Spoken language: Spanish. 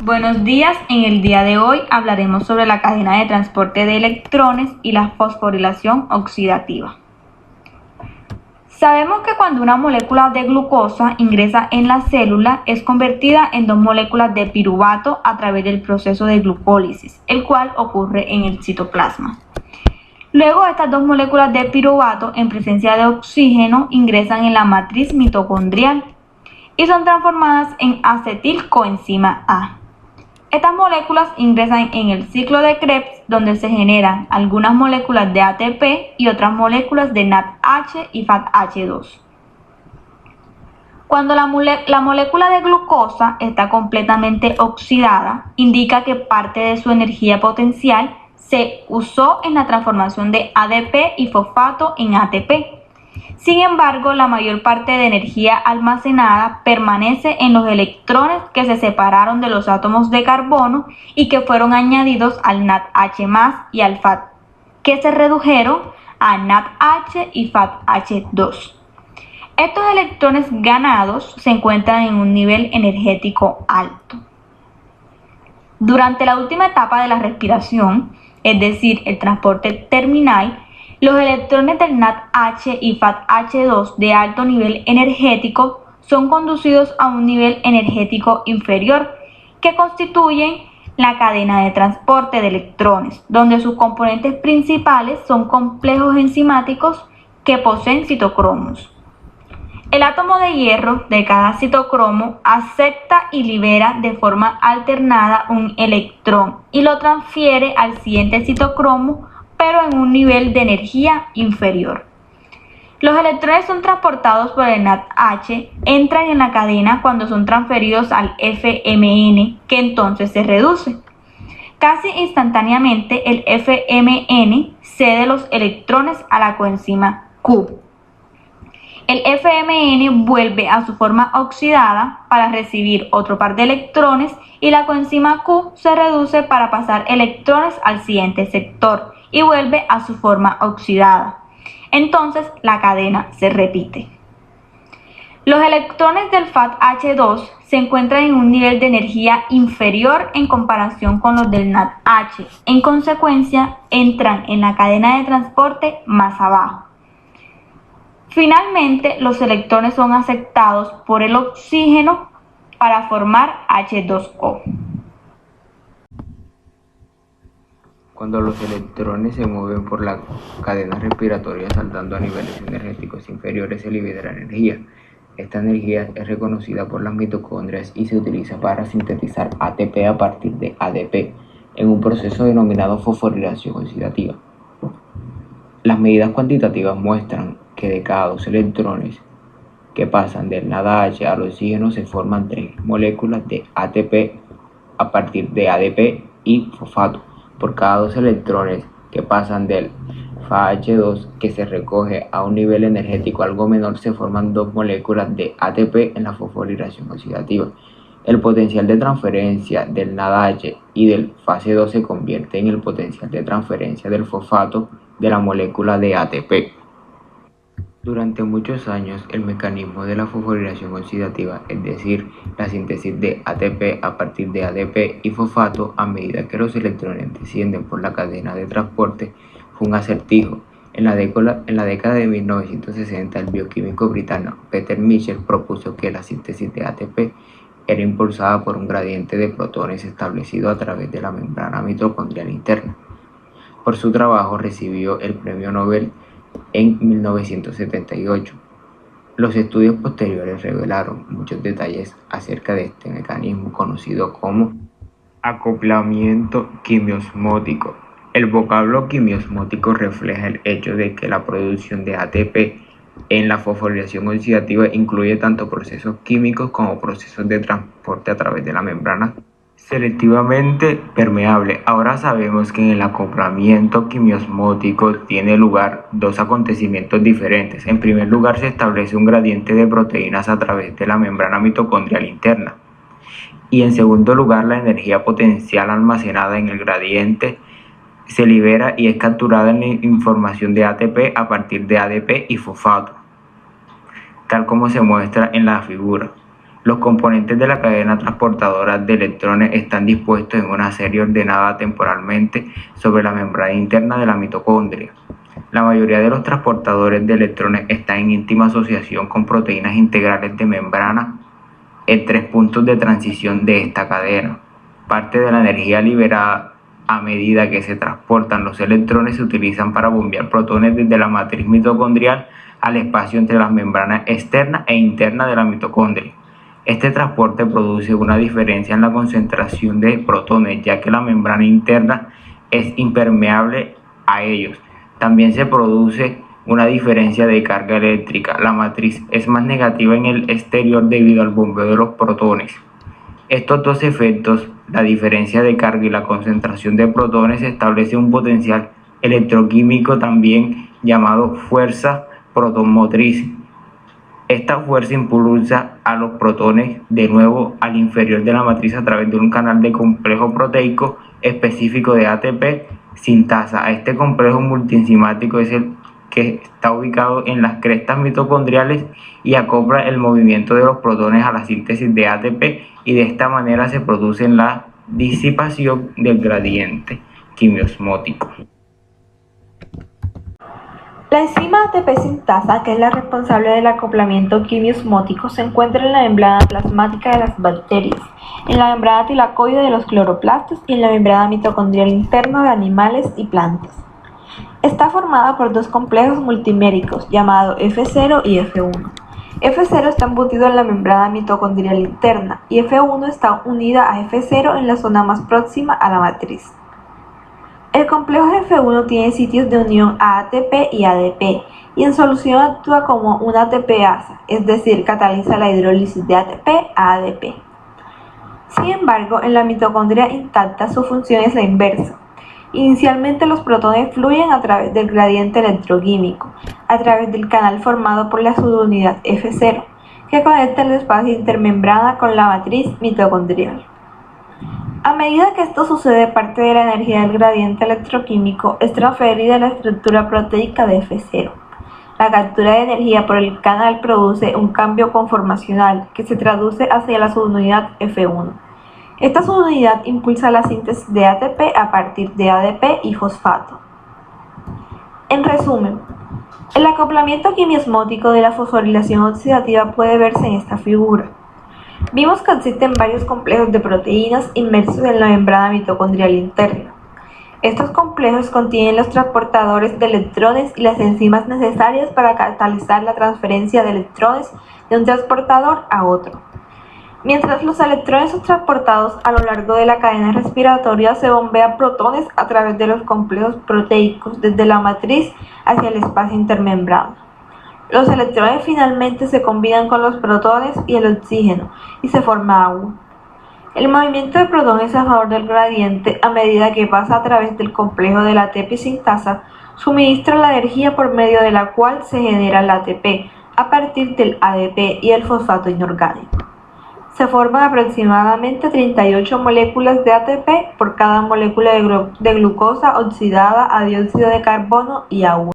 Buenos días, en el día de hoy hablaremos sobre la cadena de transporte de electrones y la fosforilación oxidativa. Sabemos que cuando una molécula de glucosa ingresa en la célula es convertida en dos moléculas de piruvato a través del proceso de glucólisis, el cual ocurre en el citoplasma. Luego estas dos moléculas de piruvato en presencia de oxígeno ingresan en la matriz mitocondrial y son transformadas en acetilcoenzima A. Estas moléculas ingresan en el ciclo de Krebs, donde se generan algunas moléculas de ATP y otras moléculas de NADH y FADH2. Cuando la molécula de glucosa está completamente oxidada, indica que parte de su energía potencial se usó en la transformación de ADP y fosfato en ATP. Sin embargo, la mayor parte de energía almacenada permanece en los electrones que se separaron de los átomos de carbono y que fueron añadidos al NADH+ y al FAD, que se redujeron a NADH y FADH2. Estos electrones ganados se encuentran en un nivel energético alto. Durante la última etapa de la respiración, es decir, el transporte terminal, los electrones del NADH y FADH2 de alto nivel energético son conducidos a un nivel energético inferior, que constituyen la cadena de transporte de electrones, donde sus componentes principales son complejos enzimáticos que poseen citocromos. El átomo de hierro de cada citocromo acepta y libera de forma alternada un electrón y lo transfiere al siguiente citocromo, pero en un nivel de energía inferior. Los electrones son transportados por el NADH, entran en la cadena cuando son transferidos al FMN, que entonces se reduce. Casi instantáneamente el FMN cede los electrones a la coenzima Q. El FMN vuelve a su forma oxidada para recibir otro par de electrones y la coenzima Q se reduce para pasar electrones al siguiente sector y vuelve a su forma oxidada. Entonces la cadena se repite. Los electrones del FADH2 se encuentran en un nivel de energía inferior en comparación con los del NADH. En consecuencia, entran en la cadena de transporte más abajo. Finalmente, los electrones son aceptados por el oxígeno para formar H2O. Cuando los electrones se mueven por la cadena respiratoria saltando a niveles energéticos inferiores se libera energía. Esta energía es reconocida por las mitocondrias y se utiliza para sintetizar ATP a partir de ADP en un proceso denominado fosforilación oxidativa. Las medidas cuantitativas muestran que de cada dos electrones que pasan del NADH al oxígeno se forman 3 moléculas de ATP a partir de ADP y fosfato. Por cada 2 electrones que pasan del FADH2 que se recoge a un nivel energético algo menor se forman 2 moléculas de ATP en la fosforilación oxidativa. El potencial de transferencia del NADH y del fase 2 se convierte en el potencial de transferencia del fosfato de la molécula de ATP. Durante muchos años, el mecanismo de la fosforilación oxidativa, es decir, la síntesis de ATP a partir de ADP y fosfato a medida que los electrones descienden por la cadena de transporte, fue un acertijo. En la década de 1960, el bioquímico británico Peter Mitchell propuso que la síntesis de ATP era impulsada por un gradiente de protones establecido a través de la membrana mitocondrial interna. Por su trabajo recibió el premio Nobel en 1978. Los estudios posteriores revelaron muchos detalles acerca de este mecanismo conocido como acoplamiento quimiosmótico. El vocablo quimiosmótico refleja el hecho de que la producción de ATP en la fosforilación oxidativa incluye tanto procesos químicos como procesos de transporte a través de la membrana selectivamente permeable. Ahora sabemos que en el acoplamiento quimiosmótico tiene lugar 2 acontecimientos diferentes. En primer lugar, se establece un gradiente de proteínas a través de la membrana mitocondrial interna. Y en segundo lugar, la energía potencial almacenada en el gradiente se libera y es capturada en la información de ATP a partir de ADP y fosfato, tal como se muestra en la figura. Los componentes de la cadena transportadora de electrones están dispuestos en una serie ordenada temporalmente sobre la membrana interna de la mitocondria. La mayoría de los transportadores de electrones están en íntima asociación con proteínas integrales de membrana en 3 puntos de transición de esta cadena. Parte de la energía liberada a medida que se transportan los electrones se utilizan para bombear protones desde la matriz mitocondrial al espacio entre las membranas externa e interna de la mitocondria. Este transporte produce una diferencia en la concentración de protones, ya que la membrana interna es impermeable a ellos. También se produce una diferencia de carga eléctrica. La matriz es más negativa en el exterior debido al bombeo de los protones. Estos dos efectos, la diferencia de carga y la concentración de protones, establece un potencial electroquímico también llamado fuerza protomotriz. Esta fuerza impulsa a los protones de nuevo al inferior de la matriz a través de un canal de complejo proteico específico de ATP sintasa. Este complejo multienzimático es el que está ubicado en las crestas mitocondriales y acopla el movimiento de los protones a la síntesis de ATP, y de esta manera se produce la disipación del gradiente quimiosmótico. La enzima ATP sintasa, que es la responsable del acoplamiento quimiosmótico, se encuentra en la membrana plasmática de las bacterias, en la membrana tilacoide de los cloroplastos y en la membrana mitocondrial interna de animales y plantas. Está formada por dos complejos multiméricos llamados F0 y F1. F0 está embutido en la membrana mitocondrial interna y F1 está unida a F0 en la zona más próxima a la matriz. El complejo F1 tiene sitios de unión a ATP y ADP, y en solución actúa como una ATPasa, es decir, cataliza la hidrólisis de ATP a ADP. Sin embargo, en la mitocondria intacta su función es la inversa. Inicialmente los protones fluyen a través del gradiente electroquímico, a través del canal formado por la subunidad F0, que conecta el espacio intermembrana con la matriz mitocondrial. A medida que esto sucede, parte de la energía del gradiente electroquímico es transferida a la estructura proteica de F0. La captura de energía por el canal produce un cambio conformacional que se traduce hacia la subunidad F1. Esta subunidad impulsa la síntesis de ATP a partir de ADP y fosfato. En resumen, el acoplamiento quimiosmótico de la fosforilación oxidativa puede verse en esta figura. Vimos que existen varios complejos de proteínas inmersos en la membrana mitocondrial interna. Estos complejos contienen los transportadores de electrones y las enzimas necesarias para catalizar la transferencia de electrones de un transportador a otro. Mientras los electrones son transportados a lo largo de la cadena respiratoria, se bombean protones a través de los complejos proteicos desde la matriz hacia el espacio intermembrano. Los electrones finalmente se combinan con los protones y el oxígeno y se forma agua. El movimiento de protones a favor del gradiente, a medida que pasa a través del complejo de la ATP sintasa, suministra la energía por medio de la cual se genera el ATP a partir del ADP y el fosfato inorgánico. Se forman aproximadamente 38 moléculas de ATP por cada molécula de glucosa oxidada a dióxido de carbono y agua.